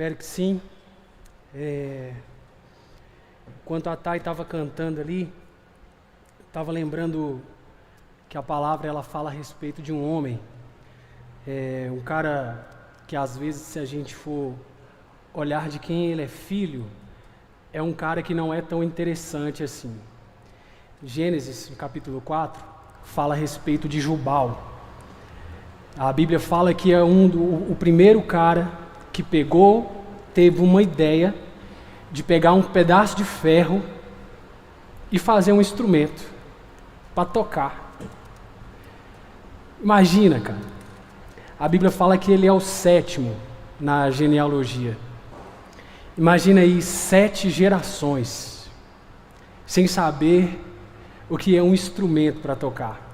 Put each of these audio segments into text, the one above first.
Espero que sim. Enquanto a Thay estava cantando ali, estava lembrando que a palavra ela fala a respeito de um homem, um cara que às vezes, se a gente for olhar de quem ele é filho, é um cara que não é tão interessante assim. Gênesis, no capítulo 4, fala a respeito de Jubal. A Bíblia fala que é o primeiro cara que teve uma ideia de pegar um pedaço de ferro e fazer um instrumento para tocar. Imagina, cara. A Bíblia fala que ele é o 7º na genealogia. Imagina aí 7 gerações sem saber o que é um instrumento para tocar.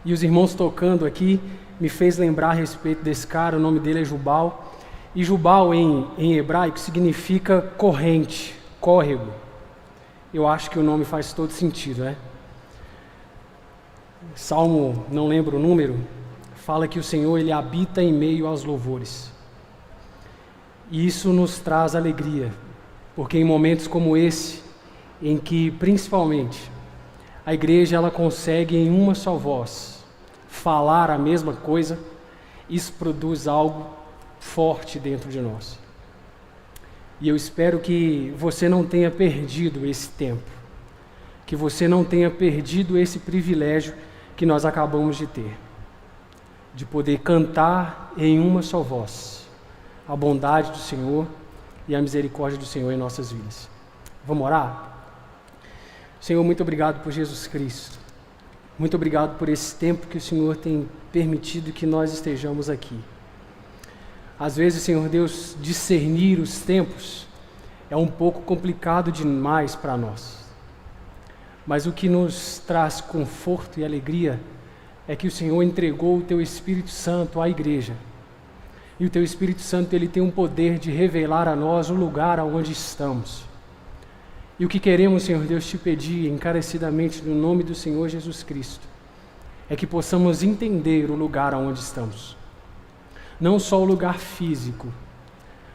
E os irmãos tocando aqui me fez lembrar a respeito desse cara. O nome dele é Jubal. E Jubal em hebraico significa corrente, córrego. Eu acho que o nome faz todo sentido, né? Salmo, não lembro o número, fala que o Senhor ele habita em meio aos louvores. E isso nos traz alegria, porque em momentos como esse, em que principalmente a igreja ela consegue em uma só voz falar a mesma coisa, isso produz algo forte dentro de nós. E eu espero que você não tenha perdido esse tempo, que você não tenha perdido esse privilégio que nós acabamos de ter, de poder cantar em uma só voz a bondade do Senhor e a misericórdia do Senhor em nossas vidas. Vamos orar? Senhor, muito obrigado por Jesus Cristo. Muito obrigado por esse tempo que o Senhor tem permitido que nós estejamos aqui. Às vezes, Senhor Deus, discernir os tempos é um pouco complicado demais para nós. Mas o que nos traz conforto e alegria é que o Senhor entregou o Teu Espírito Santo à igreja. E o Teu Espírito Santo ele tem um poder de revelar a nós o lugar onde estamos. E o que queremos, Senhor Deus, te pedir encarecidamente no nome do Senhor Jesus Cristo, é que possamos entender o lugar onde estamos. Não só o lugar físico,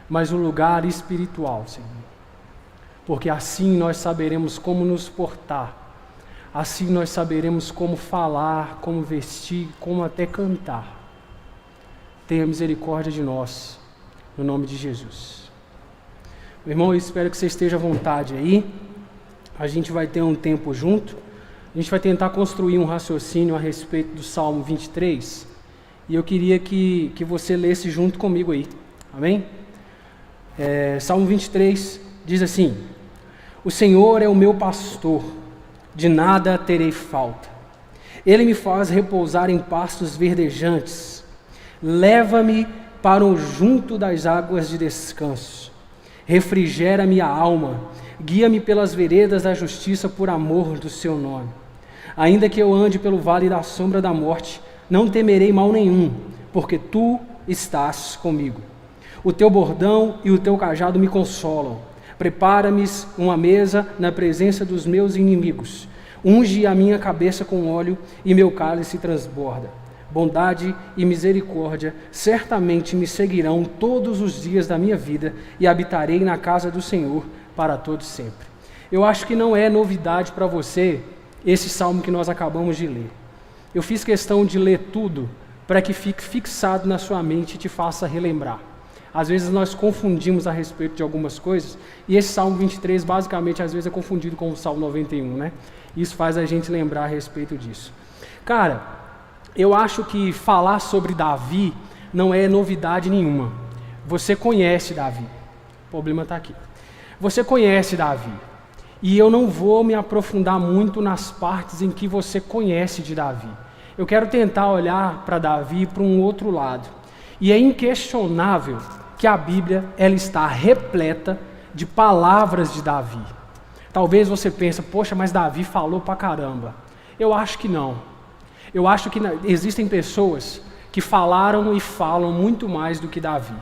mas o lugar espiritual, Senhor. Porque assim nós saberemos como nos portar, assim nós saberemos como falar, como vestir, como até cantar. Tenha misericórdia de nós, no nome de Jesus. Meu irmão, eu espero que você esteja à vontade aí. A gente vai ter um tempo junto. A gente vai tentar construir um raciocínio a respeito do Salmo 23. E eu queria que você lesse junto comigo aí. Amém? Salmo 23 diz assim: O Senhor é o meu pastor, de nada terei falta. Ele me faz repousar em pastos verdejantes. Leva-me para o junto das águas de descanso. Refrigera minha alma, guia-me pelas veredas da justiça por amor do seu nome. Ainda que eu ande pelo vale da sombra da morte, não temerei mal nenhum, porque tu estás comigo. O teu bordão e o teu cajado me consolam. Prepara-me uma mesa na presença dos meus inimigos. Unge a minha cabeça com óleo e meu cálice transborda. Bondade e misericórdia certamente me seguirão todos os dias da minha vida e habitarei na casa do Senhor para todo sempre. Eu acho que não é novidade para você esse salmo que nós acabamos de ler. Eu fiz questão de ler tudo para que fique fixado na sua mente e te faça relembrar. Às vezes nós confundimos a respeito de algumas coisas e esse Salmo 23 basicamente às vezes é confundido com o Salmo 91, né? Isso faz a gente lembrar a respeito disso. Cara, eu acho que falar sobre Davi não é novidade nenhuma. Você conhece Davi. O problema está aqui. Você conhece Davi. E eu não vou me aprofundar muito nas partes em que você conhece de Davi. Eu quero tentar olhar para Davi para um outro lado. E é inquestionável que a Bíblia ela está repleta de palavras de Davi. Talvez você pense, poxa, mas Davi falou pra caramba. Eu acho que não. Eu acho que existem pessoas que falaram e falam muito mais do que Davi.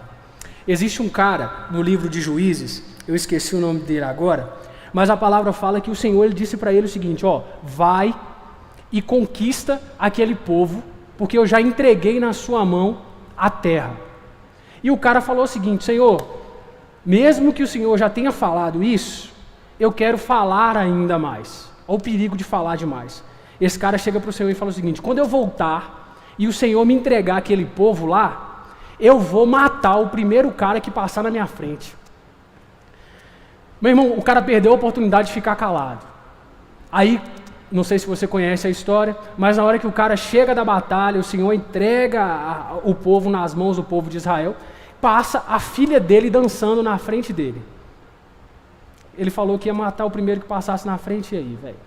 Existe um cara no livro de Juízes, eu esqueci o nome dele agora, mas a palavra fala que o Senhor ele disse para ele o seguinte, vai e conquista aquele povo, porque eu já entreguei na sua mão a terra. E o cara falou o seguinte: Senhor, mesmo que o Senhor já tenha falado isso, eu quero falar ainda mais. Olha o perigo de falar demais. Esse cara chega para o Senhor e fala o seguinte: quando eu voltar e o Senhor me entregar aquele povo lá, eu vou matar o primeiro cara que passar na minha frente. Meu irmão, o cara perdeu a oportunidade de ficar calado. Aí, não sei se você conhece a história, mas na hora que o cara chega da batalha, o Senhor entrega o povo nas mãos do povo de Israel, passa a filha dele dançando na frente dele. Ele falou que ia matar o primeiro que passasse na frente, e aí, velho?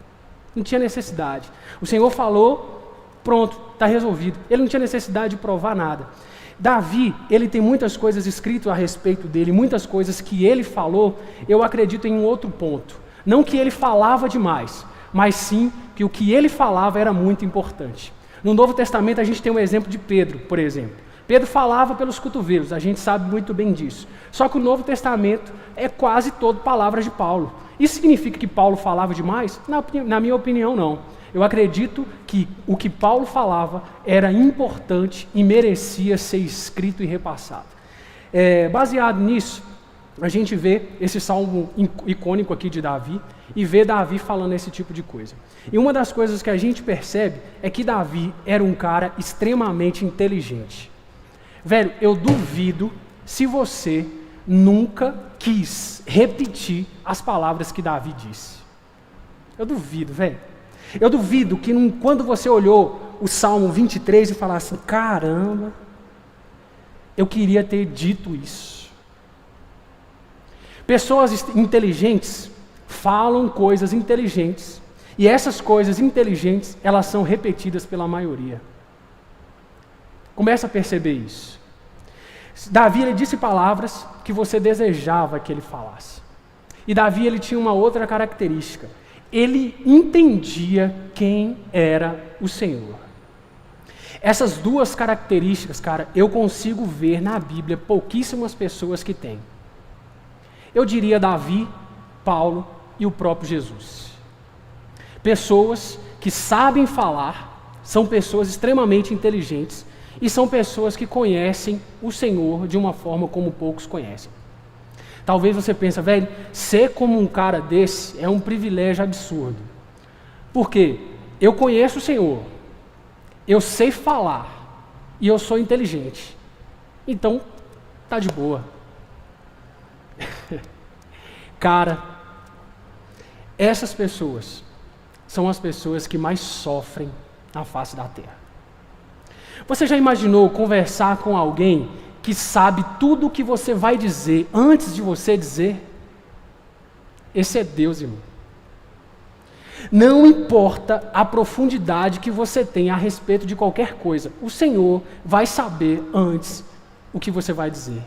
Não tinha necessidade. O Senhor falou, pronto, está resolvido. Ele não tinha necessidade de provar nada. Davi, ele tem muitas coisas escritas a respeito dele, muitas coisas que ele falou, eu acredito em um outro ponto. Não que ele falava demais, mas sim que o que ele falava era muito importante. No Novo Testamento a gente tem um exemplo de Pedro, por exemplo. Pedro falava pelos cotovelos, a gente sabe muito bem disso. Só que o Novo Testamento é quase todo palavras de Paulo. Isso significa que Paulo falava demais? Na minha opinião, não. Eu acredito que o que Paulo falava era importante e merecia ser escrito e repassado. Baseado nisso, a gente vê esse salmo icônico aqui de Davi e vê Davi falando esse tipo de coisa. E uma das coisas que a gente percebe é que Davi era um cara extremamente inteligente. Velho, eu duvido se você nunca quis repetir as palavras que Davi disse. Eu duvido, velho. Eu duvido que quando você olhou o Salmo 23 e falasse assim: caramba, eu queria ter dito isso. Pessoas inteligentes falam coisas inteligentes, e essas coisas inteligentes, elas são repetidas pela maioria. Começa a perceber isso. Davi, ele disse palavras que você desejava que ele falasse. E Davi, ele tinha uma outra característica. Ele entendia quem era o Senhor. Essas duas características, cara, eu consigo ver na Bíblia pouquíssimas pessoas que têm. Eu diria Davi, Paulo e o próprio Jesus. Pessoas que sabem falar, são pessoas extremamente inteligentes e são pessoas que conhecem o Senhor de uma forma como poucos conhecem. Talvez você pense, velho, ser como um cara desse é um privilégio absurdo. Por quê? Eu conheço o Senhor, eu sei falar e eu sou inteligente. Então, tá de boa. Cara, essas pessoas são as pessoas que mais sofrem na face da terra. Você já imaginou conversar com alguém que sabe tudo o que você vai dizer antes de você dizer? Esse é Deus, irmão. Não importa a profundidade que você tem a respeito de qualquer coisa, o Senhor vai saber antes o que você vai dizer.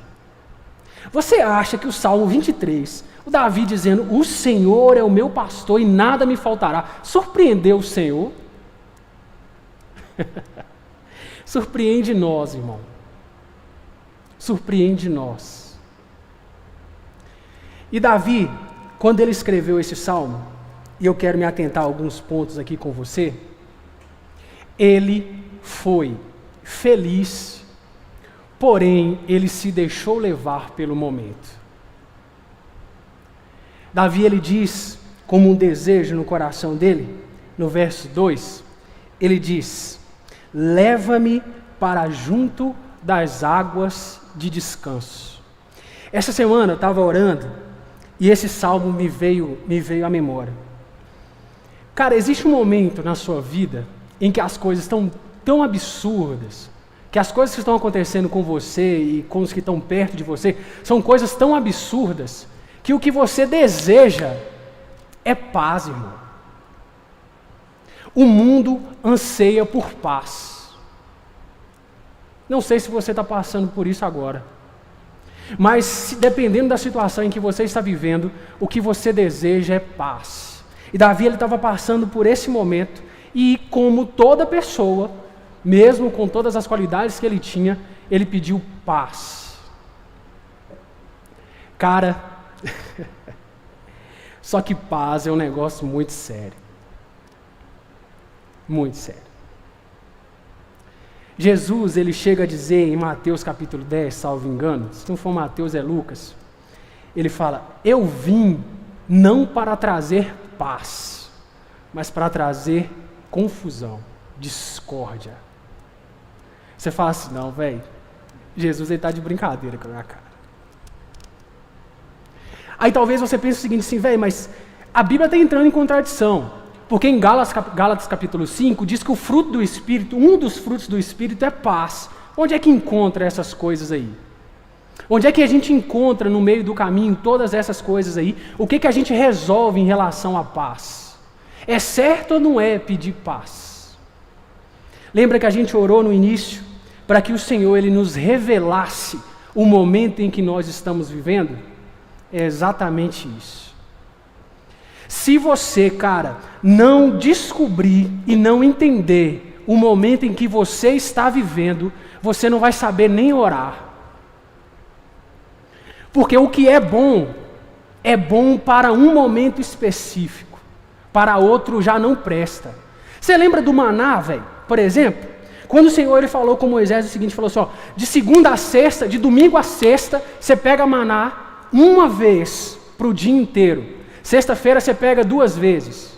Você acha que o Salmo 23, o Davi dizendo: o Senhor é o meu pastor e nada me faltará, surpreendeu o Senhor? Surpreende nós, irmão. Surpreende nós. E Davi, quando ele escreveu esse salmo, e eu quero me atentar a alguns pontos aqui com você, ele foi feliz, porém ele se deixou levar pelo momento. Davi, ele diz, como um desejo no coração dele, no verso 2, ele diz: leva-me para junto das águas de descanso. Essa semana eu estava orando e esse salmo me veio à memória. Cara, existe um momento na sua vida em que as coisas estão tão absurdas, que as coisas que estão acontecendo com você e com os que estão perto de você são coisas tão absurdas que o que você deseja é paz, irmão. O mundo anseia por paz. Não sei se você está passando por isso agora, mas dependendo da situação em que você está vivendo, o que você deseja é paz. E Davi, ele estava passando por esse momento, e como toda pessoa, mesmo com todas as qualidades que ele tinha, ele pediu paz. Cara, só que paz é um negócio muito sério. Muito sério. Jesus, ele chega a dizer em Mateus capítulo 10, salvo engano, se não for Mateus é Lucas, ele fala, eu vim não para trazer paz, mas para trazer confusão, discórdia. Você fala assim, não, velho, Jesus está de brincadeira com a minha cara. Aí talvez você pense o seguinte, assim, velho, mas a Bíblia está entrando em contradição. Porque em Gálatas capítulo 5 diz que o fruto do Espírito, um dos frutos do Espírito é paz. Onde é que encontra essas coisas aí? Onde é que a gente encontra no meio do caminho todas essas coisas aí? O que a gente resolve em relação à paz? É certo ou não é pedir paz? Lembra que a gente orou no início para que o Senhor ele nos revelasse o momento em que nós estamos vivendo? É exatamente isso. Se você, cara, não descobrir e não entender o momento em que você está vivendo, você não vai saber nem orar. Porque o que é bom para um momento específico, para outro já não presta. Você lembra do maná, velho? Por exemplo, quando o Senhor ele falou com Moisés o seguinte, falou assim, ó, de segunda a sexta, de domingo a sexta, você pega maná uma vez para o dia inteiro. Sexta-feira você pega 2 vezes.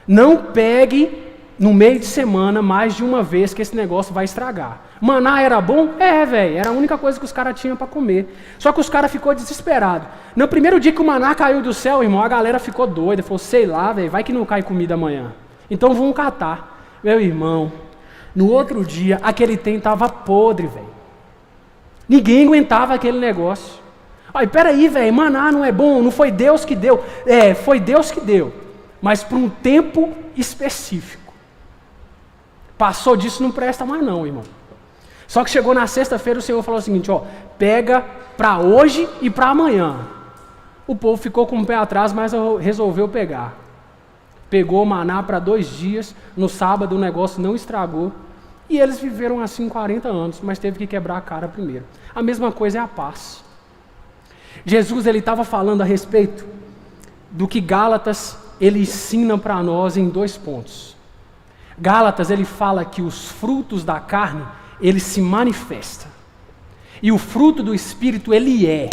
Não pegue no meio de semana mais de uma vez que esse negócio vai estragar. Maná era bom? É, velho. Era a única coisa que os caras tinham para comer. Só que os caras ficou desesperados. No primeiro dia que o maná caiu do céu, irmão, a galera ficou doida. Falou, sei lá, velho, vai que não cai comida amanhã. Então vamos catar. Meu irmão, no outro dia, aquele trem estava podre, velho. Ninguém aguentava aquele negócio. Olha, peraí, velho, maná não é bom, não foi Deus que deu. É, foi Deus que deu, mas por um tempo específico. Passou disso, não presta mais não, irmão. Só que chegou na sexta-feira, o Senhor falou o seguinte, ó, pega para hoje e para amanhã. O povo ficou com o pé atrás, mas resolveu pegar. Pegou o maná para 2 dias, no sábado o negócio não estragou, e eles viveram assim 40 anos, mas teve que quebrar a cara primeiro. A mesma coisa é a paz. Jesus ele estava falando a respeito do que Gálatas ele ensina para nós em 2 pontos. Gálatas ele fala que os frutos da carne ele se manifesta e o fruto do Espírito ele é.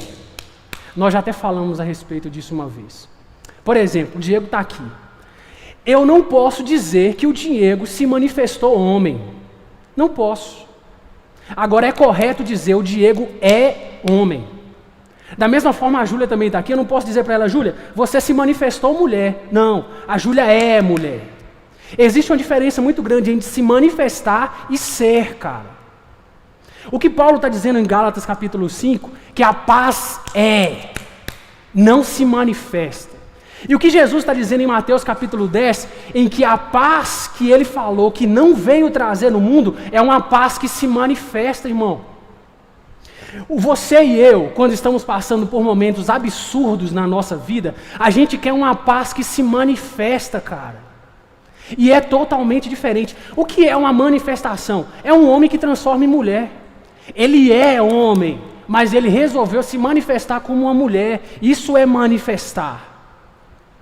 Nós já até falamos a respeito disso uma vez. Por exemplo, o Diego está aqui. Eu não posso dizer que o Diego se manifestou homem. Não posso. Agora é correto dizer o Diego é homem. Da mesma forma a Júlia também está aqui, eu não posso dizer para ela, Júlia, você se manifestou mulher. Não, a Júlia é mulher. Existe uma diferença muito grande entre se manifestar e ser, cara. O que Paulo está dizendo em Gálatas capítulo 5, que a paz é, não se manifesta. E o que Jesus está dizendo em Mateus capítulo 10, em que a paz que ele falou, que não veio trazer no mundo, é uma paz que se manifesta, irmão. Você e eu, quando estamos passando por momentos absurdos na nossa vida, a gente quer uma paz que se manifesta, cara. E é totalmente diferente. O que é uma manifestação? É um homem que transforma em mulher. Ele é homem, mas ele resolveu se manifestar como uma mulher. Isso é manifestar.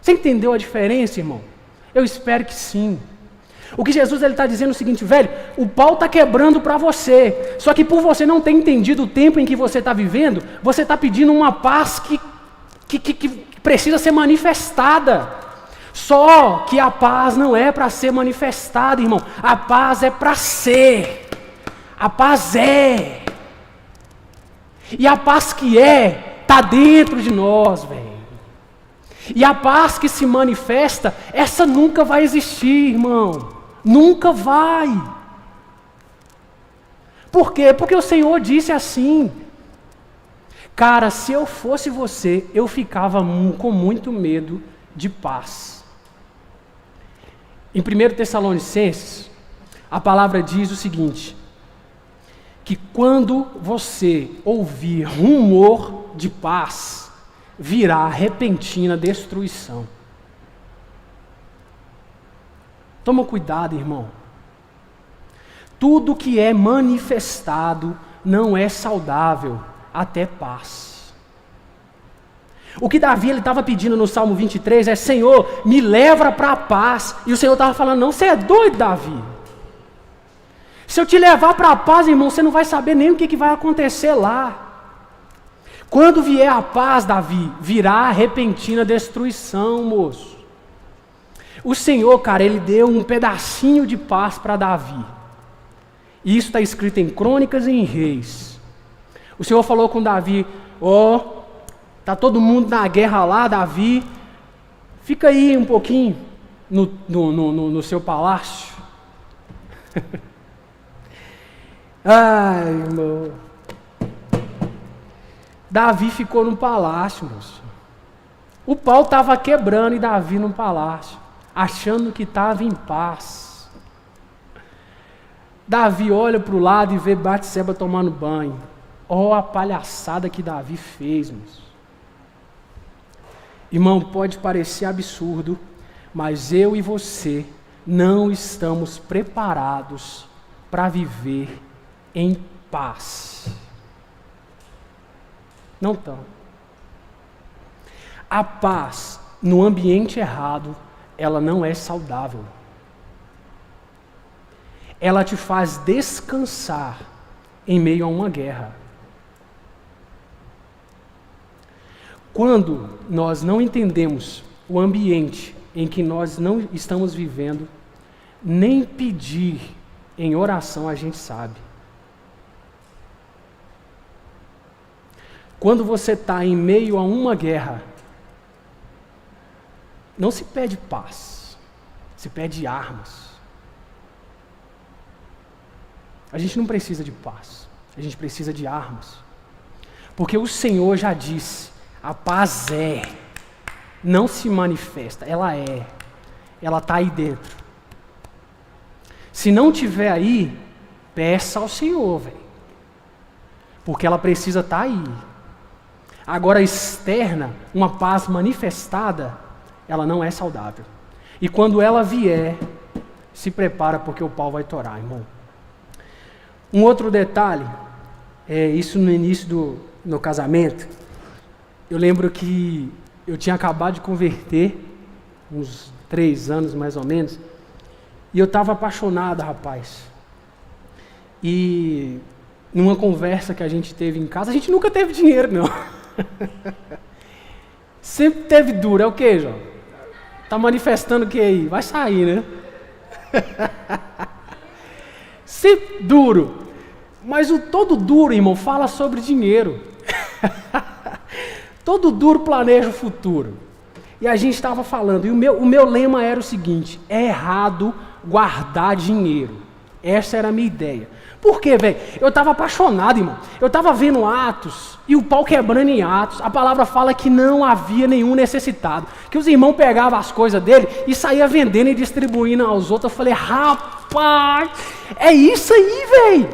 Você entendeu a diferença, irmão? Eu espero que sim. O que Jesus está dizendo é o seguinte, velho, o pau está quebrando para você, só que por você não ter entendido o tempo em que você está vivendo, você está pedindo uma paz que precisa ser manifestada. Só que a paz não é para ser manifestada, irmão. A paz é para ser. A paz é. E a paz que está dentro de nós, velho. E a paz que se manifesta, essa nunca vai existir, irmão. Nunca vai. Por quê? Porque o Senhor disse assim. Cara, se eu fosse você, eu ficava com muito medo de paz. Em 1 Tessalonicenses, a palavra diz o seguinte, que quando você ouvir rumor de paz, virá repentina destruição. Toma cuidado, irmão. Tudo que é manifestado não é saudável, até paz. O que Davi estava pedindo no Salmo 23 é, Senhor, me leva para a paz. E o Senhor estava falando, não, você é doido, Davi. Se eu te levar para a paz, irmão, você não vai saber nem o que vai acontecer lá. Quando vier a paz, Davi, virá repentina destruição, moço. O Senhor, cara, Ele deu um pedacinho de paz para Davi. E isso está escrito em Crônicas e em Reis. O Senhor falou com Davi, tá todo mundo na guerra lá, Davi, fica aí um pouquinho no seu palácio. Ai, irmão. Davi ficou no palácio, moço. O pau estava quebrando e Davi no palácio, achando que estava em paz. Davi olha para o lado e vê Batseba tomando banho. A palhaçada que Davi fez, moço. Irmão, pode parecer absurdo, mas eu e você não estamos preparados para viver em paz. Não estão. A paz no ambiente errado, ela não é saudável. Ela te faz descansar em meio a uma guerra. Quando nós não entendemos o ambiente em que nós não estamos vivendo, nem pedir em oração a gente sabe. Quando você está em meio a uma guerra, não se pede paz, se pede armas. A gente não precisa de paz, a gente precisa de armas. Porque o Senhor já disse, a paz não se manifesta, ela está aí dentro. Se não tiver aí, peça ao Senhor, velho. Porque ela precisa estar aí. Agora, externa, uma paz manifestada, ela não é saudável. E quando ela vier, se prepara porque o pau vai torar, irmão. Um outro detalhe, isso no início do meu casamento, eu lembro que eu tinha acabado de converter, uns 3 anos mais ou menos, e eu estava apaixonado, rapaz. E numa conversa que a gente teve em casa, a gente nunca teve dinheiro, não. Sempre teve duro, é o que, João? Tá manifestando o que aí? Vai sair, né? Sempre duro. Mas o todo duro, irmão, fala sobre dinheiro. Todo duro planeja o futuro. E a gente estava falando, e o meu lema era o seguinte: é errado guardar dinheiro. Essa era a minha ideia. Por quê, velho? Eu estava apaixonado, irmão. Eu estava vendo Atos, e o pau quebrando em Atos. A palavra fala que não havia nenhum necessitado. Que os irmãos pegavam as coisas dele e saíam vendendo e distribuindo aos outros. Eu falei, rapaz, é isso aí, velho.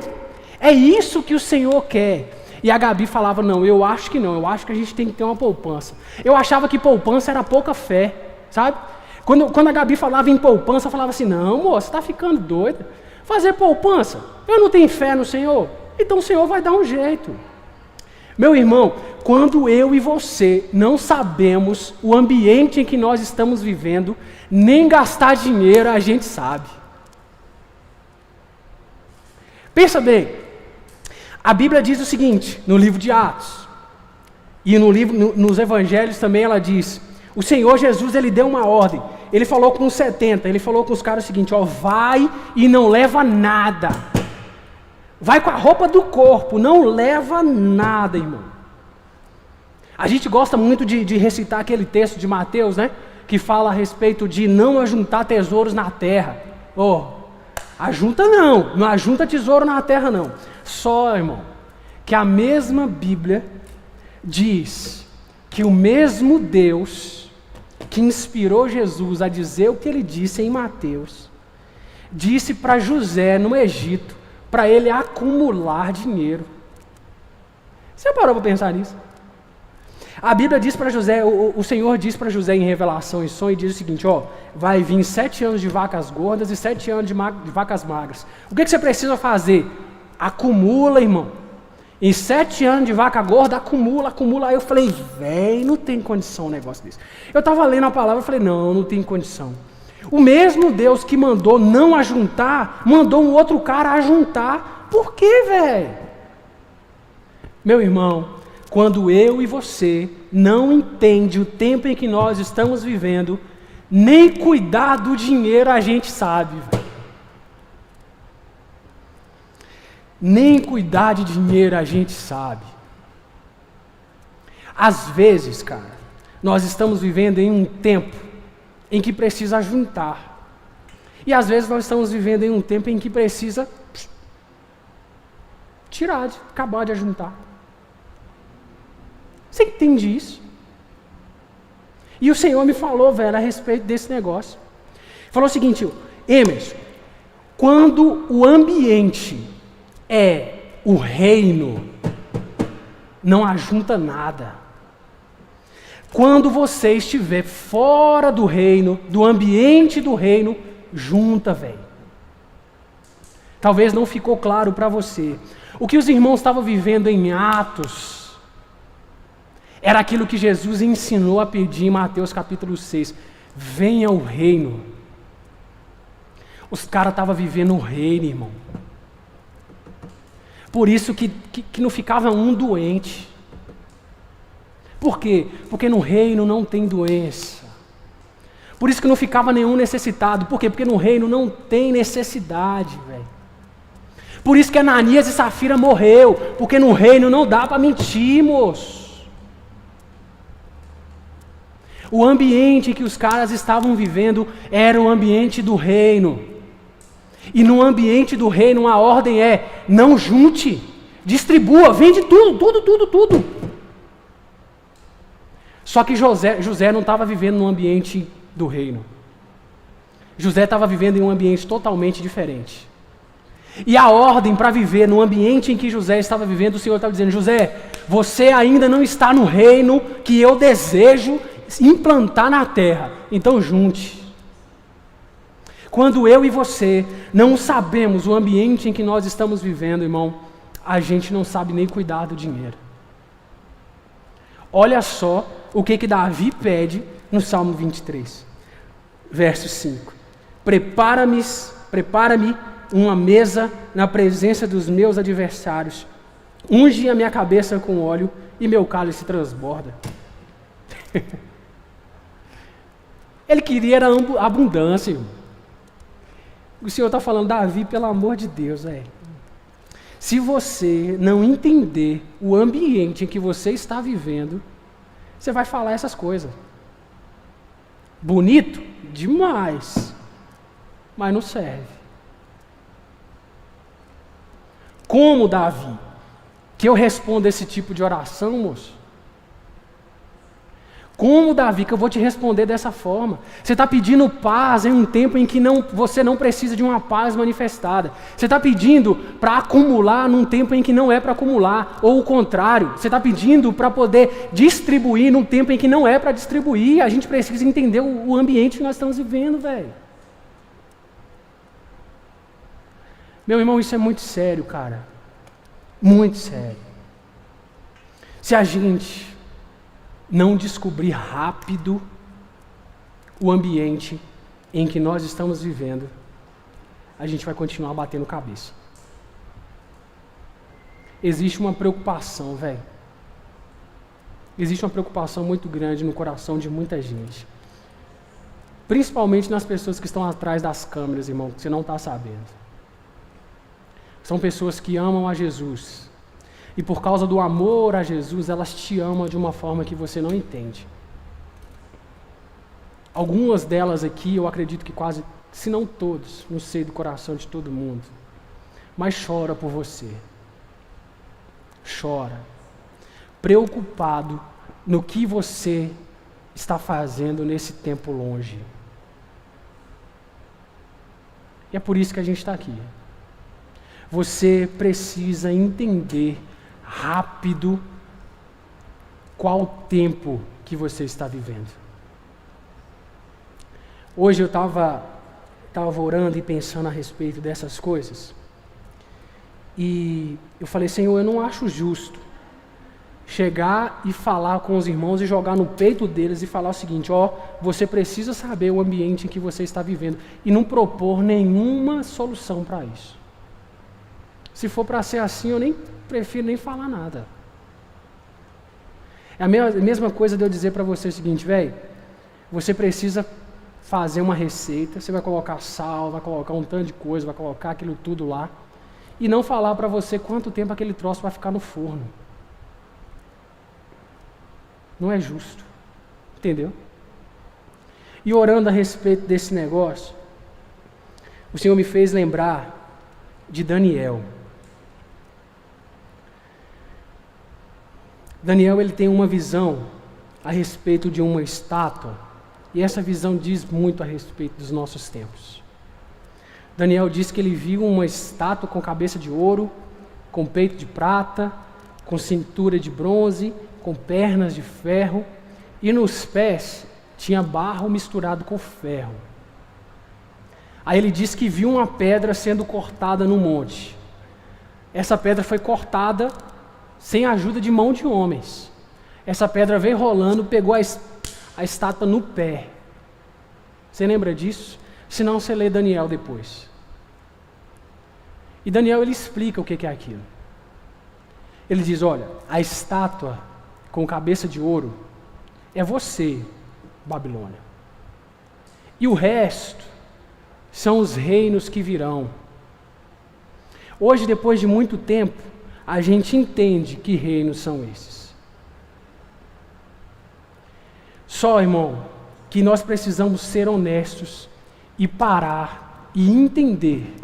É isso que o Senhor quer. E a Gabi falava, não, eu acho que não. Eu acho que a gente tem que ter uma poupança. Eu achava que poupança era pouca fé, sabe? Quando a Gabi falava em poupança, eu falava assim, não, moça, você está ficando doida. Fazer poupança? Eu não tenho fé no Senhor? Então o Senhor vai dar um jeito. Meu irmão, quando eu e você não sabemos o ambiente em que nós estamos vivendo, nem gastar dinheiro a gente sabe. Pensa bem, a Bíblia diz o seguinte, no livro de Atos, e nos evangelhos também ela diz, o Senhor Jesus, ele deu uma ordem. Ele falou com os 70, ele falou com os caras o seguinte, vai e não leva nada. Vai com a roupa do corpo, não leva nada, irmão. A gente gosta muito de recitar aquele texto de Mateus, né? Que fala a respeito de não ajuntar tesouros na terra. Ajunta não ajunta tesouro na terra não. Só, irmão, que a mesma Bíblia diz que o mesmo Deus que inspirou Jesus a dizer o que ele disse em Mateus, disse para José no Egito, para ele acumular dinheiro. Você parou para pensar nisso? A Bíblia diz para José, o Senhor diz para José em revelação e sonho, e diz o seguinte, vai vir 7 anos de vacas gordas e 7 anos de vacas magras. O que você precisa fazer? Acumula, irmão. Em 7 anos de vaca gorda, acumula. Aí eu falei, não tem condição um negócio desse. Eu estava lendo a palavra e falei, não tem condição. O mesmo Deus que mandou não ajuntar, mandou um outro cara ajuntar. Por quê, velho? Meu irmão, quando eu e você não entende o tempo em que nós estamos vivendo, nem cuidar do dinheiro a gente sabe, velho. Nem cuidar de dinheiro a gente sabe. Às vezes, cara, nós estamos vivendo em um tempo em que precisa juntar. E às vezes nós estamos vivendo em um tempo em que precisa tirar, acabar de ajuntar. Você entende isso? E o Senhor me falou, velho, a respeito desse negócio. Falou o seguinte, Emerson, quando o ambiente é o reino, não ajunta nada. Quando você estiver fora do reino, do ambiente do reino, junta, velho. Talvez não ficou claro para você. O que os irmãos estavam vivendo em Atos era aquilo que Jesus ensinou a pedir em Mateus capítulo 6. Venha o reino. Os caras estavam vivendo o reino, irmão. Por isso que não ficava um doente. Por quê? Porque no reino não tem doença. Por isso que não ficava nenhum necessitado. Por quê? Porque no reino não tem necessidade, velho. Por isso que Ananias e Safira morreu. Porque no reino não dá para mentir, moço. O ambiente que os caras estavam vivendo era o ambiente do reino. E no ambiente do reino a ordem é: não junte, distribua, vende tudo. Só que José não estava vivendo no ambiente do reino. José estava vivendo em um ambiente totalmente diferente. E a ordem para viver no ambiente em que José estava vivendo, o Senhor estava dizendo: José, você ainda não está no reino que eu desejo implantar na terra. Então junte. Quando eu e você não sabemos o ambiente em que nós estamos vivendo, irmão, a gente não sabe nem cuidar do dinheiro. Olha só o que Davi pede no Salmo 23, verso 5. Prepara-me uma mesa na presença dos meus adversários. Unge a minha cabeça com óleo e meu cálice transborda. Ele queria era abundância, irmão. O Senhor está falando: Davi, pelo amor de Deus, se você não entender o ambiente em que você está vivendo, você vai falar essas coisas. Bonito? Demais. Mas não serve. Como, Davi, que eu respondo esse tipo de oração, moço? Como, Davi, que eu vou te responder dessa forma? Você está pedindo paz em um tempo em que você não precisa de uma paz manifestada. Você está pedindo para acumular num tempo em que não é para acumular. Ou o contrário, você está pedindo para poder distribuir num tempo em que não é para distribuir. A gente precisa entender o ambiente que nós estamos vivendo, velho. Meu irmão, isso é muito sério, cara. Muito sério. Se a gente não descobrir rápido o ambiente em que nós estamos vivendo, a gente vai continuar batendo cabeça. Existe uma preocupação, velho. Existe uma preocupação muito grande no coração de muita gente. Principalmente nas pessoas que estão atrás das câmeras, irmão, que você não está sabendo. São pessoas que amam a Jesus. E por causa do amor a Jesus, elas te amam de uma forma que você não entende. Algumas delas aqui, eu acredito que quase, se não todos, no seio do coração de todo mundo. Mas chora por você. Chora. Preocupado no que você está fazendo nesse tempo longe. E é por isso que a gente está aqui. Você precisa entender rápido qual o tempo que você está vivendo. Hoje eu estava orando e pensando a respeito dessas coisas. E eu falei: Senhor, eu não acho justo chegar e falar com os irmãos e jogar no peito deles e falar o seguinte: ó, você precisa saber o ambiente em que você está vivendo, e não propor nenhuma solução para isso. Se for para ser assim, eu nem prefiro nem falar nada. É a mesma coisa de eu dizer para você o seguinte: velho, você precisa fazer uma receita, você vai colocar sal, vai colocar um tanto de coisa, vai colocar aquilo tudo lá, e não falar para você quanto tempo aquele troço vai ficar no forno. Não é justo, entendeu? E orando a respeito desse negócio, o Senhor me fez lembrar de Daniel. Daniel, ele tem uma visão a respeito de uma estátua, e essa visão diz muito a respeito dos nossos tempos. Daniel diz que ele viu uma estátua com cabeça de ouro, com peito de prata, com cintura de bronze, com pernas de ferro, e nos pés tinha barro misturado com ferro. Aí ele diz que viu uma pedra sendo cortada no monte. Essa pedra foi cortada sem a ajuda de mão de homens. Essa pedra veio rolando, pegou a estátua no pé. Você lembra disso? Se não, você lê Daniel depois. E Daniel, ele explica o que é aquilo. Ele diz: olha, a estátua com cabeça de ouro é você, Babilônia. E o resto são os reinos que virão. Hoje, depois de muito tempo, a gente entende que reinos são esses. Só, irmão, que nós precisamos ser honestos e parar e entender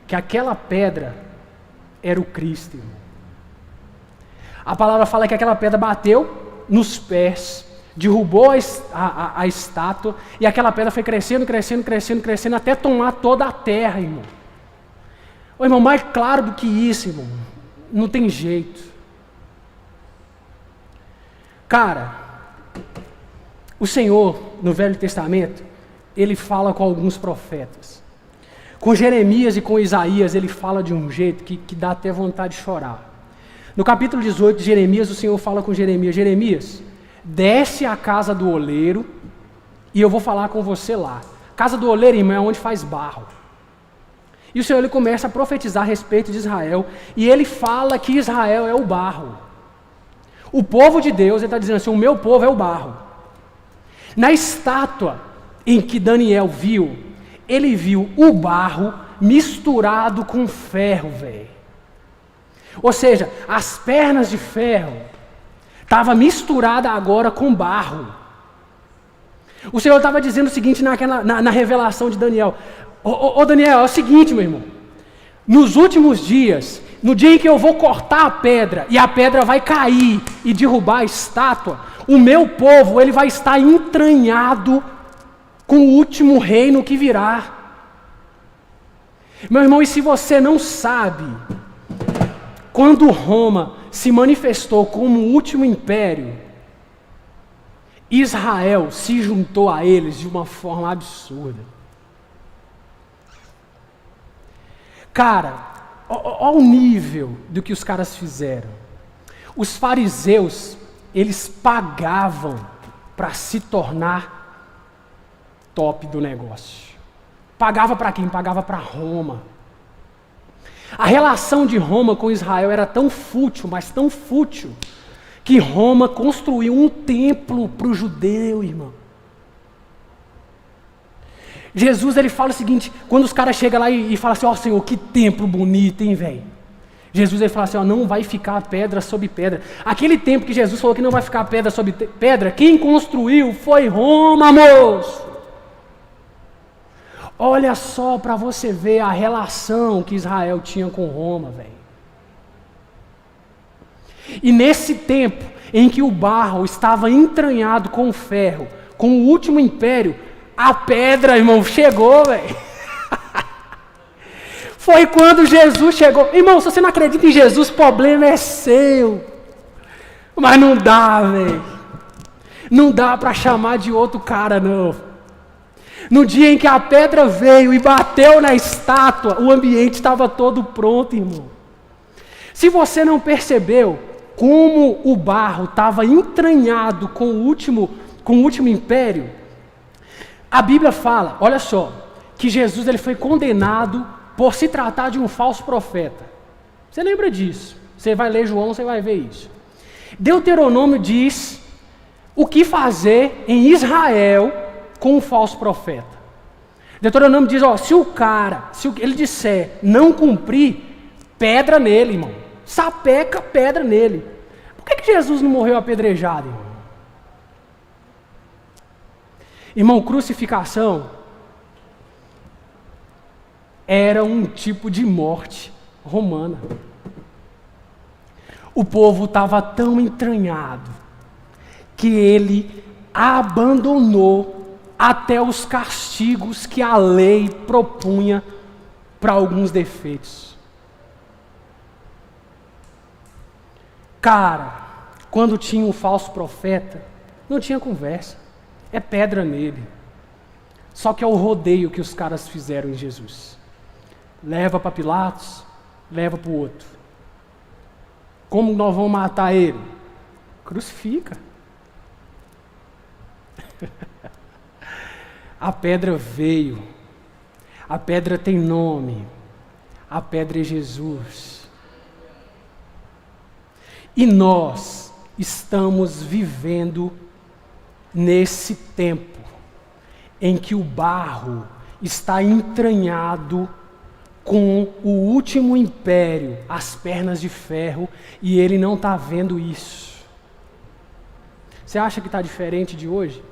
que aquela pedra era o Cristo, irmão. A palavra fala que aquela pedra bateu nos pés, derrubou a estátua, e aquela pedra foi crescendo, crescendo, crescendo, crescendo, até tomar toda a terra, irmão. Ô, irmão, mais claro do que isso, irmão, não tem jeito. Cara, o Senhor, no Velho Testamento, ele fala com alguns profetas. Com Jeremias e com Isaías, ele fala de um jeito que dá até vontade de chorar. No capítulo 18 de Jeremias, o Senhor fala com Jeremias: Jeremias, desce à casa do oleiro e eu vou falar com você lá. Casa do oleiro, irmão, é onde faz barro. E o Senhor, ele começa a profetizar a respeito de Israel, e ele fala que Israel é o barro. O povo de Deus, ele está dizendo assim: o meu povo é o barro. Na estátua em que Daniel viu, ele viu o barro misturado com ferro, velho. Ou seja, as pernas de ferro estavam misturadas agora com barro. O Senhor estava dizendo o seguinte na revelação de Daniel: Ô Daniel, é o seguinte, meu irmão, nos últimos dias, no dia em que eu vou cortar a pedra, e a pedra vai cair e derrubar a estátua, o meu povo, ele vai estar entranhado com o último reino que virá. Meu irmão, e se você não sabe, quando Roma se manifestou como o último império, Israel se juntou a eles de uma forma absurda. Cara, olha o nível do que os caras fizeram. Os fariseus, eles pagavam para se tornar top do negócio. Pagava para quem? Pagava para Roma. A relação de Roma com Israel era tão fútil, mas tão fútil, que Roma construiu um templo para o judeu, irmão. Jesus, ele fala o seguinte, quando os caras chegam lá e falam assim: ó, Senhor, que templo bonito, hein, velho? Jesus, ele fala assim: ó, não vai ficar pedra sobre pedra. Aquele templo que Jesus falou que não vai ficar pedra sobre pedra, quem construiu foi Roma, moço. Olha só para você ver a relação que Israel tinha com Roma, velho. E nesse tempo em que o barro estava entranhado com o ferro, com o último império, a pedra, irmão, chegou, velho. Foi quando Jesus chegou. Irmão, se você não acredita em Jesus, o problema é seu. Mas não dá, velho. Não dá para chamar de outro cara, não. No dia em que a pedra veio e bateu na estátua, o ambiente estava todo pronto, irmão. Se você não percebeu, como o barro estava entranhado com o último império, a Bíblia fala, olha só, que Jesus ele foi condenado por se tratar de um falso profeta. Você lembra disso? Você vai ler João, você vai ver isso. Deuteronômio diz o que fazer em Israel com um falso profeta. Deuteronômio diz, se ele disser não cumprir, pedra nele, irmão. Sapeca pedra nele. Por que Jesus não morreu apedrejado, irmão? Irmão, crucificação era um tipo de morte romana. O povo estava tão entranhado que ele abandonou até os castigos que a lei propunha para alguns defeitos. Cara, quando tinha um falso profeta, não tinha conversa. É pedra nele. Só que é o rodeio que os caras fizeram em Jesus. Leva para Pilatos, leva para o outro. Como nós vamos matar ele? Crucifica. A pedra veio. A pedra tem nome. A pedra é Jesus. E nós estamos vivendo nesse tempo em que o barro está entranhado com o último império, as pernas de ferro, e ele não está vendo isso. Você acha que está diferente de hoje?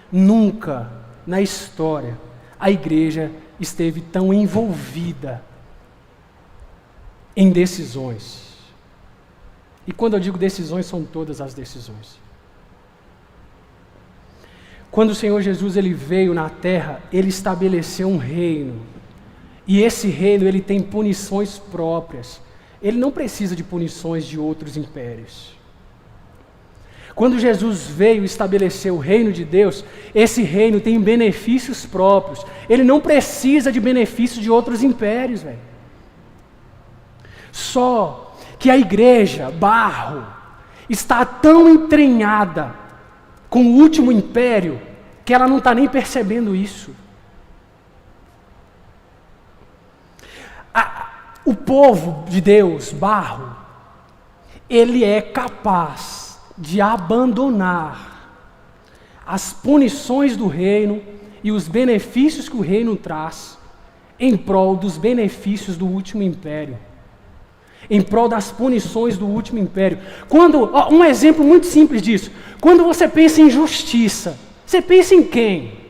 Nunca na história a igreja esteve tão envolvida em decisões. E quando eu digo decisões, são todas as decisões. Quando o Senhor Jesus ele veio na terra, ele estabeleceu um reino. E esse reino ele tem punições próprias. Ele não precisa de punições de outros impérios. Quando Jesus veio estabelecer o reino de Deus, esse reino tem benefícios próprios. Ele não precisa de benefícios de outros impérios, velho. Só que a igreja, barro, está tão entranhada com o último império que ela não está nem percebendo isso. O povo de Deus, barro, ele é capaz de abandonar as punições do reino e os benefícios que o reino traz em prol dos benefícios do último império. Em prol das punições do último império. Um exemplo muito simples disso. Quando você pensa em justiça, você pensa em quem?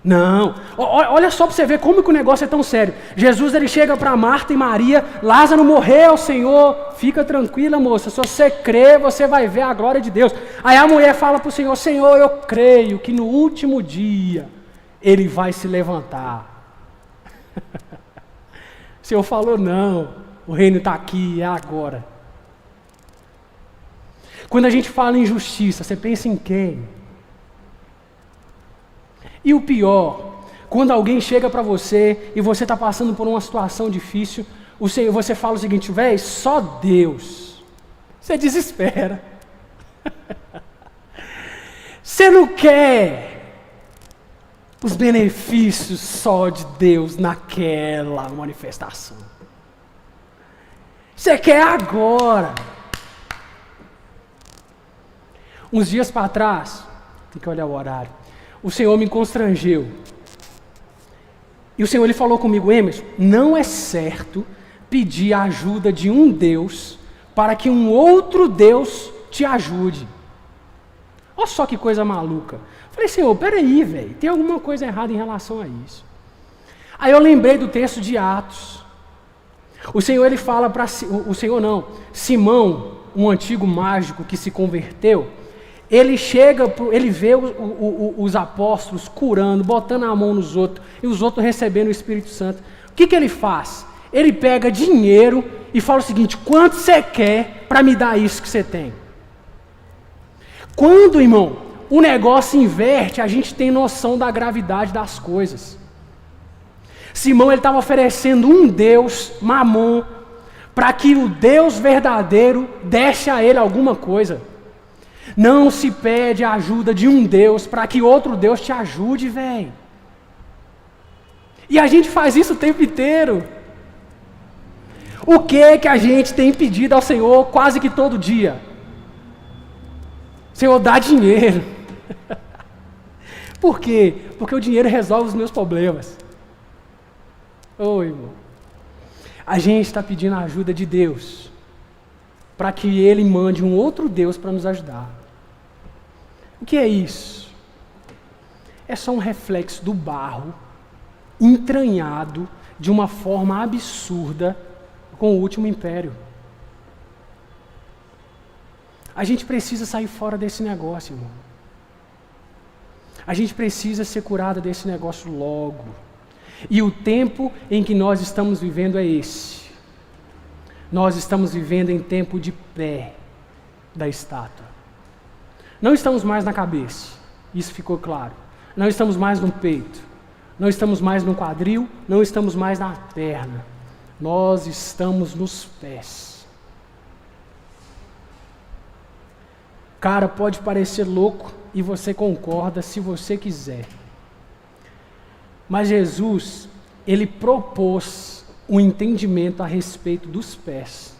Não. Olha só para você ver como que o negócio é tão sério. Jesus ele chega para Marta e Maria, Lázaro morreu, Senhor, fica tranquila, moça, se você crer, você vai ver a glória de Deus. Aí a mulher fala para o Senhor, Senhor, eu creio que no último dia ele vai se levantar. O Senhor falou, não, o reino está aqui, é agora. Quando a gente fala em justiça, você pensa em quem? E o pior, quando alguém chega para você e você está passando por uma situação difícil, você fala o seguinte, velho, só Deus. Você desespera. Você não quer os benefícios só de Deus naquela manifestação. Você quer agora. Uns dias para trás, tem que olhar o horário, o Senhor me constrangeu. E o Senhor ele falou comigo, Emerson, não é certo pedir a ajuda de um Deus para que um outro Deus te ajude. Olha só que coisa maluca. Falei, Senhor, peraí, velho, tem alguma coisa errada em relação a isso. Aí eu lembrei do texto de Atos. O Senhor, ele fala para... Simão, um antigo mágico que se converteu, ele vê os apóstolos curando, botando a mão nos outros, e os outros recebendo o Espírito Santo. O que ele faz? Ele pega dinheiro e fala o seguinte, quanto você quer para me dar isso que você tem? Quando, irmão, o negócio inverte, a gente tem noção da gravidade das coisas. Simão ele estava oferecendo um Deus, Mamon, para que o Deus verdadeiro desse a ele alguma coisa. Não se pede a ajuda de um Deus para que outro Deus te ajude, velho. E a gente faz isso o tempo inteiro. O que a gente tem pedido ao Senhor quase que todo dia? Senhor, dá dinheiro. Por quê? Porque o dinheiro resolve os meus problemas. Ô, irmão. A gente está pedindo a ajuda de Deus para que Ele mande um outro Deus para nos ajudar. O que é isso? É só um reflexo do barro entranhado de uma forma absurda com o último império. A gente precisa sair fora desse negócio, irmão. A gente precisa ser curado desse negócio logo. E o tempo em que nós estamos vivendo é esse. Nós estamos vivendo em tempo de pé da estátua. Não estamos mais na cabeça, isso ficou claro. Não estamos mais no peito, não estamos mais no quadril, não estamos mais na perna. Nós estamos nos pés. Cara, pode parecer louco e você concorda se você quiser. Mas Jesus, Ele propôs um entendimento a respeito dos pés.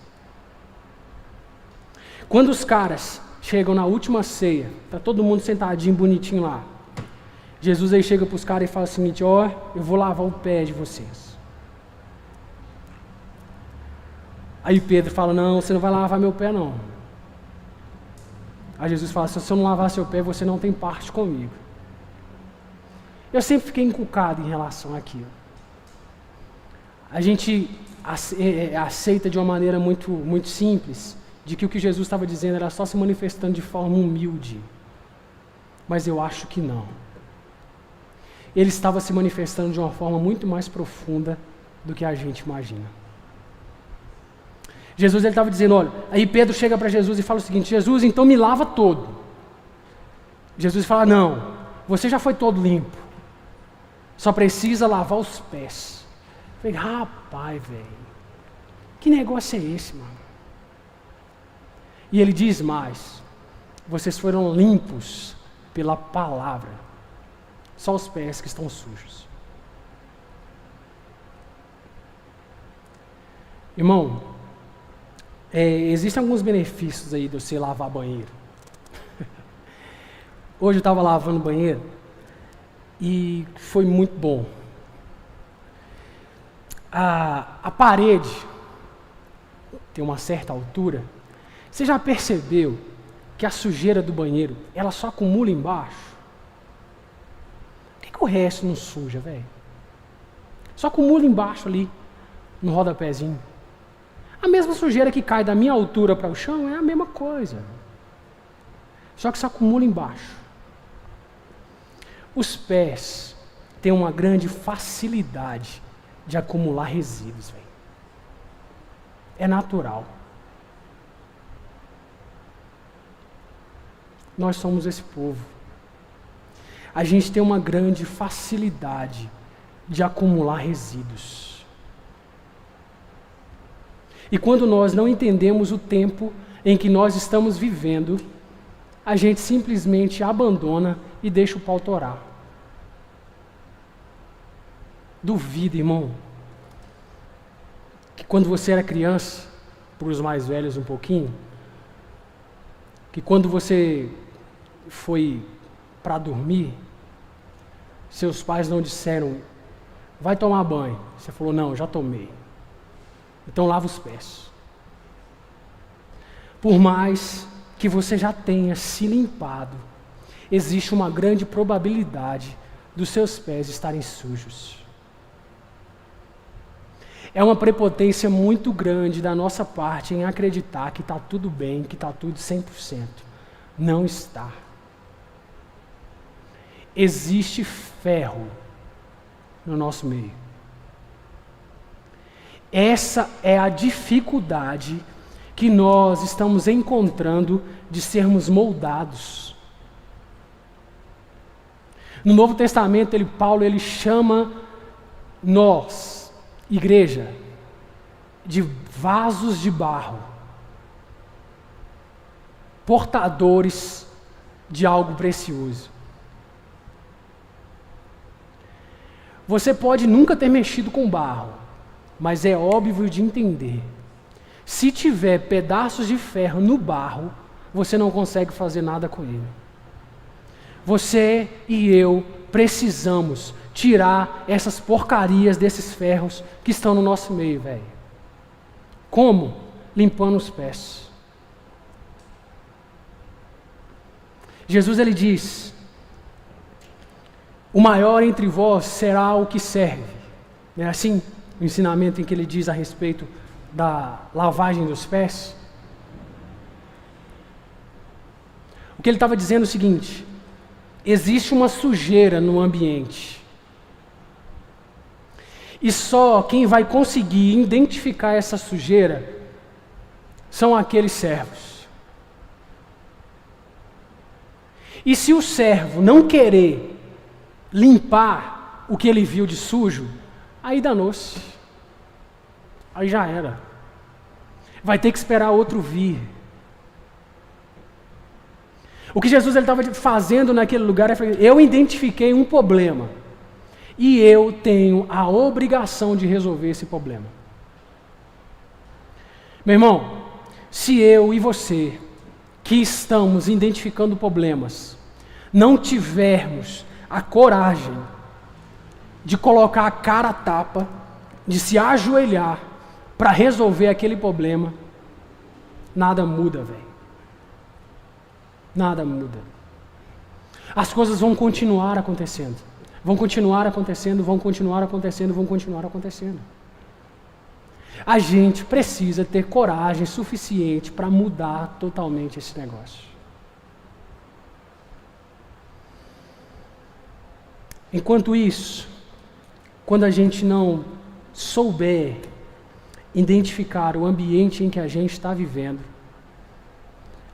Quando os caras chegam na última ceia, está todo mundo sentadinho, bonitinho lá. Jesus aí chega para os caras e fala o seguinte: ó, eu vou lavar o pé de vocês. Aí Pedro fala: não, você não vai lavar meu pé não. Aí Jesus fala: se eu não lavar seu pé, você não tem parte comigo. Eu sempre fiquei encucado em relação àquilo. A gente aceita de uma maneira muito simples, de que o que Jesus estava dizendo era só se manifestando de forma humilde. Mas eu acho que não. Ele estava se manifestando de uma forma muito mais profunda do que a gente imagina. Jesus ele estava dizendo, olha, aí Pedro chega para Jesus e fala o seguinte: Jesus, então me lava todo. Jesus fala: não, você já foi todo limpo. Só precisa lavar os pés. Eu falei: rapaz, velho, que negócio é esse, mano? E ele diz mais: vocês foram limpos pela palavra. Só os pés que estão sujos. Irmão, existem alguns benefícios aí de você lavar banheiro. Hoje eu estava lavando banheiro e foi muito bom. A parede tem uma certa altura. Você já percebeu que a sujeira do banheiro, ela só acumula embaixo? Por que o resto não suja, velho? Só acumula embaixo ali, no rodapézinho. A mesma sujeira que cai da minha altura para o chão é a mesma coisa. Só que só acumula embaixo. Os pés têm uma grande facilidade de acumular resíduos, velho. É natural. Nós somos esse povo. A gente tem uma grande facilidade de acumular resíduos. E quando nós não entendemos o tempo em que nós estamos vivendo, a gente simplesmente abandona e deixa o pau torar. Duvida, irmão, que quando você era criança, para os mais velhos um pouquinho, que quando você foi para dormir, seus pais não disseram, vai tomar banho. Você falou, não, já tomei. Então lava os pés. Por mais que você já tenha se limpado, existe uma grande probabilidade dos seus pés estarem sujos. É uma prepotência muito grande da nossa parte em acreditar que está tudo bem, que está tudo 100%. Não está. Existe ferro no nosso meio. Essa é a dificuldade que nós estamos encontrando de sermos moldados. No Novo Testamento, Paulo chama nós, igreja, de vasos de barro, portadores de algo precioso. Você pode nunca ter mexido com barro, mas é óbvio de entender. Se tiver pedaços de ferro no barro, você não consegue fazer nada com ele. Você e eu precisamos tirar essas porcarias desses ferros que estão no nosso meio, velho. Como? Limpando os pés. Jesus, ele diz: o maior entre vós será o que serve. Não é assim o ensinamento em que ele diz a respeito da lavagem dos pés? O que ele estava dizendo é o seguinte: existe uma sujeira no ambiente. E só quem vai conseguir identificar essa sujeira são aqueles servos. E se o servo não querer limpar o que ele viu de sujo, aí danou-se. Aí já era. Vai ter que esperar outro vir. O que Jesus estava fazendo naquele lugar é: eu identifiquei um problema e eu tenho a obrigação de resolver esse problema. Meu irmão, se eu e você, que estamos identificando problemas, não tivermos a coragem de colocar a cara a tapa, de se ajoelhar para resolver aquele problema, nada muda, velho. Nada muda. As coisas vão continuar acontecendo. Vão continuar acontecendo, vão continuar acontecendo, vão continuar acontecendo. A gente precisa ter coragem suficiente para mudar totalmente esse negócio. Enquanto isso, quando a gente não souber identificar o ambiente em que a gente está vivendo,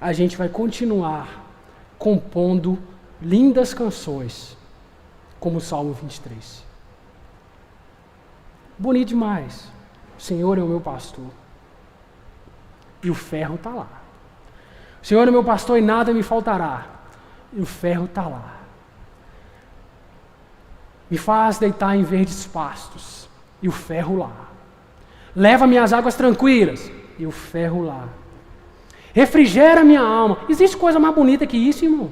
a gente vai continuar compondo lindas canções, como o Salmo 23. Bonito demais. O Senhor é o meu pastor. E o ferro está lá. O Senhor é o meu pastor e nada me faltará. E o ferro está lá. Me faz deitar em verdes pastos. E o ferro lá. Leva-me às águas tranquilas. E o ferro lá. Refrigera minha alma. Existe coisa mais bonita que isso, irmão?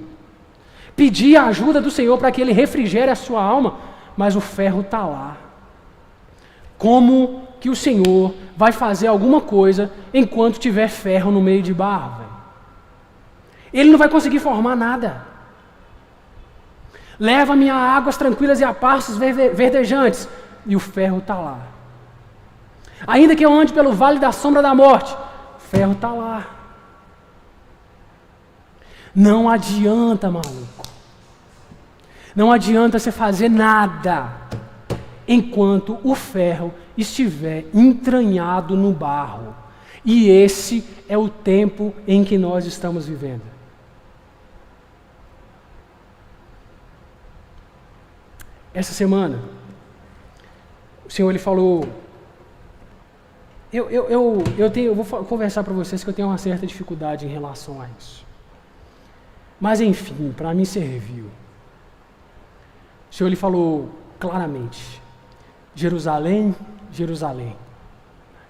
Pedir a ajuda do Senhor para que Ele refrigere a sua alma, mas o ferro está lá. Como que o Senhor vai fazer alguma coisa enquanto tiver ferro no meio de barro, velho? Ele não vai conseguir formar nada. Leva-me a águas tranquilas e a pastos verdejantes, e o ferro está lá. Ainda que eu ande pelo vale da sombra da morte, o ferro está lá. Não adianta, maluco. Não adianta você fazer nada enquanto o ferro estiver entranhado no barro. E esse é o tempo em que nós estamos vivendo. Essa semana, o Senhor ele falou... Eu vou conversar para vocês que eu tenho uma certa dificuldade em relação a isso. Mas enfim, para mim serviu. O Senhor ele falou claramente: Jerusalém, Jerusalém,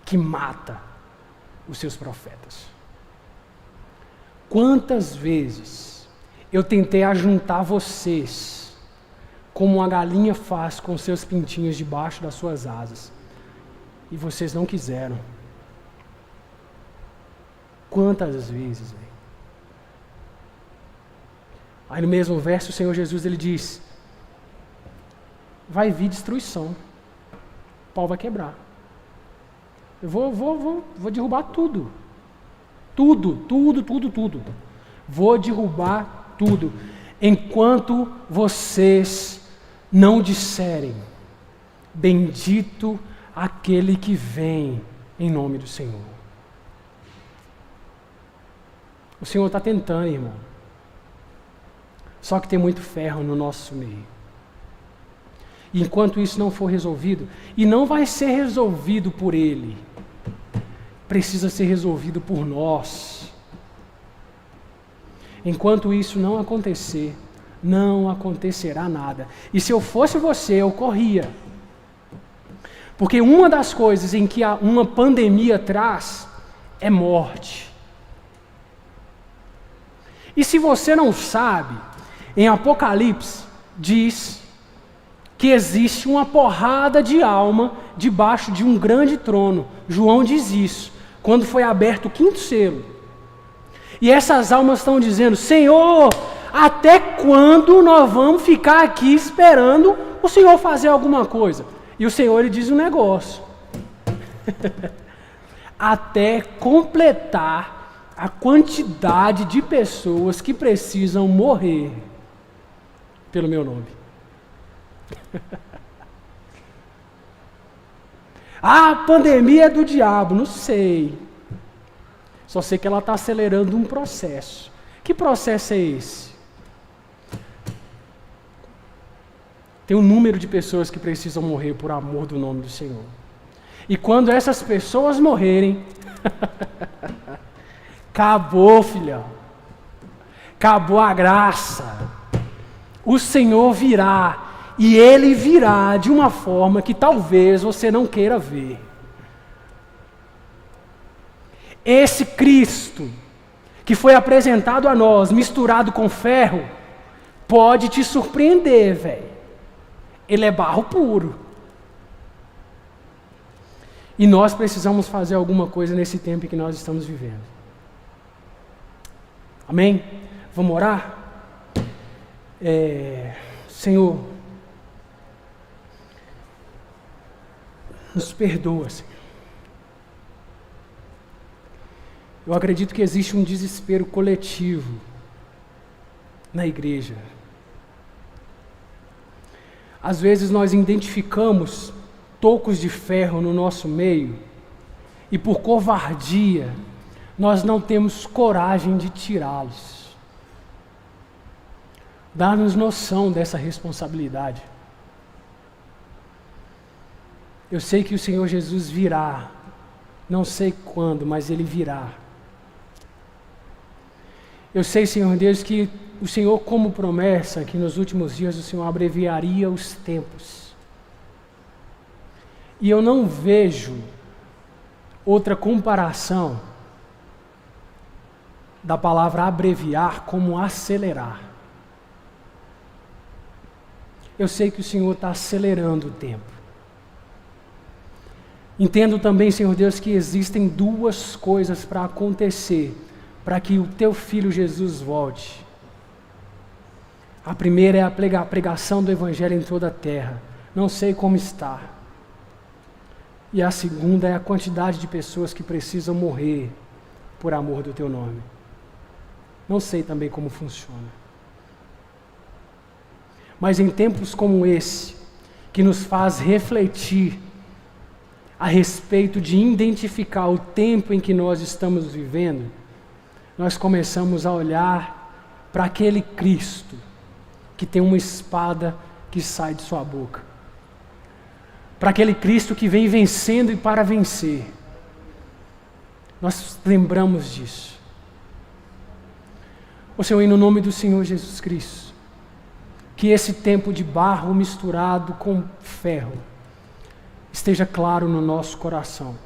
que mata os seus profetas. Quantas vezes eu tentei ajuntar vocês, como uma galinha faz com seus pintinhos debaixo das suas asas, e vocês não quiseram. Quantas vezes, velho? Aí no mesmo verso o Senhor Jesus ele diz: vai vir destruição, o pau vai quebrar. Eu vou derrubar tudo. Tudo. Vou derrubar tudo. Enquanto vocês não disserem: bendito aquele que vem em nome do Senhor. O Senhor está tentando, irmão. Só que tem muito ferro no nosso meio. E enquanto isso não for resolvido, e não vai ser resolvido por Ele, precisa ser resolvido por nós. Enquanto isso não acontecer, não acontecerá nada. E se eu fosse você, eu corria. Porque uma das coisas em que uma pandemia traz é morte. E se você não sabe, em Apocalipse diz que existe uma porrada de alma debaixo de um grande trono. João diz isso, quando foi aberto o 5º selo. E essas almas estão dizendo: Senhor, até quando nós vamos ficar aqui esperando o Senhor fazer alguma coisa? E o Senhor, Ele diz um negócio. Até completar a quantidade de pessoas que precisam morrer pelo meu nome. A pandemia é do diabo, não sei. Só sei que ela está acelerando um processo. Que processo é esse? Tem um número de pessoas que precisam morrer por amor do nome do Senhor. E quando essas pessoas morrerem, acabou, filhão. Acabou a graça. O Senhor virá. E Ele virá de uma forma que talvez você não queira ver. Esse Cristo que foi apresentado a nós, misturado com ferro, pode te surpreender, velho. Ele é barro puro. E nós precisamos fazer alguma coisa nesse tempo em que nós estamos vivendo. Amém? Vamos orar? Senhor, nos perdoa, Senhor. Eu acredito que existe um desespero coletivo na igreja. Às vezes nós identificamos tocos de ferro no nosso meio e por covardia nós não temos coragem de tirá-los. Dá-nos noção dessa responsabilidade. Eu sei que o Senhor Jesus virá, não sei quando, mas Ele virá. Eu sei, Senhor Deus, que o Senhor, como promessa, que nos últimos dias o Senhor abreviaria os tempos. E eu não vejo outra comparação da palavra abreviar como acelerar. Eu sei que o Senhor está acelerando o tempo. Entendo também, Senhor Deus, que existem duas coisas para acontecer para que o Teu Filho Jesus volte. A primeira é a pregação do Evangelho em toda a terra. Não sei como está. E a segunda é a quantidade de pessoas que precisam morrer por amor do Teu nome. Não sei também como funciona. Mas em tempos como esse, que nos faz refletir a respeito de identificar o tempo em que nós estamos vivendo, nós começamos a olhar para aquele Cristo que tem uma espada que sai de sua boca. Para aquele Cristo que vem vencendo e para vencer. Nós lembramos disso. Ó Senhor, no nome do Senhor Jesus Cristo, que esse tempo de barro misturado com ferro esteja claro no nosso coração.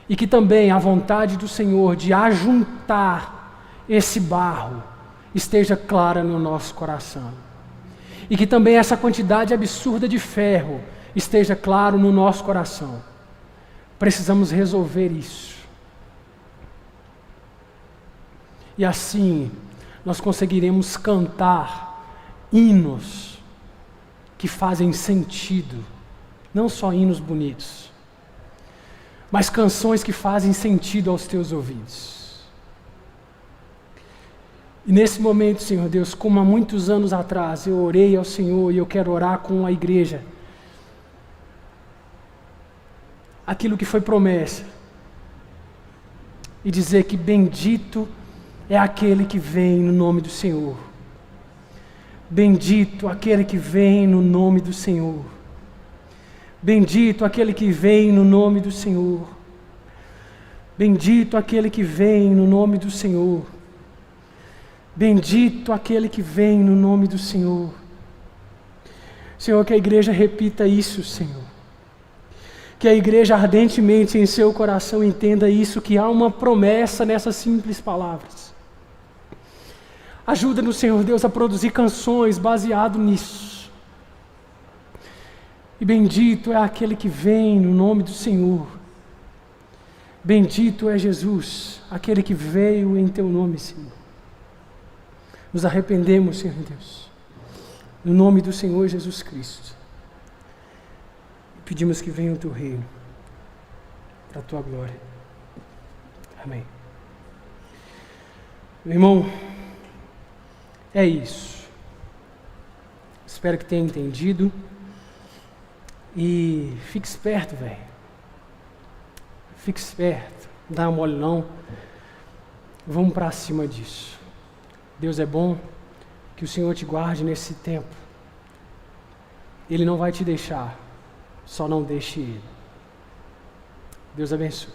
E que também a vontade do Senhor de ajuntar esse barro esteja clara no nosso coração. E que também essa quantidade absurda de ferro esteja claro no nosso coração. Precisamos resolver isso. E assim nós conseguiremos cantar hinos que fazem sentido, não só hinos bonitos, mas canções que fazem sentido aos teus ouvidos. E nesse momento, Senhor Deus, como há muitos anos atrás eu orei ao Senhor e eu quero orar com a igreja, aquilo que foi promessa, e dizer que bendito é aquele que vem no nome do Senhor. Bendito aquele que vem no nome do Senhor. Bendito aquele que vem no nome do Senhor. Bendito aquele que vem no nome do Senhor. Bendito aquele que vem no nome do Senhor. Senhor, que a igreja repita isso, Senhor. Que a igreja ardentemente em seu coração entenda isso, que há uma promessa nessas simples palavras. Ajuda-nos, Senhor Deus, a produzir canções baseado nisso. E bendito é aquele que vem no nome do Senhor. Bendito é Jesus, aquele que veio em teu nome, Senhor. Nos arrependemos, Senhor Deus, no nome do Senhor Jesus Cristo. Pedimos que venha o teu reino, para a tua glória. Amém. Meu irmão, é isso. Espero que tenha entendido. E fique esperto, velho. Fique esperto. Não dá mole não. Vamos para cima disso. Deus é bom. Que o Senhor te guarde nesse tempo. Ele não vai te deixar. Só não deixe Ele. Deus abençoe.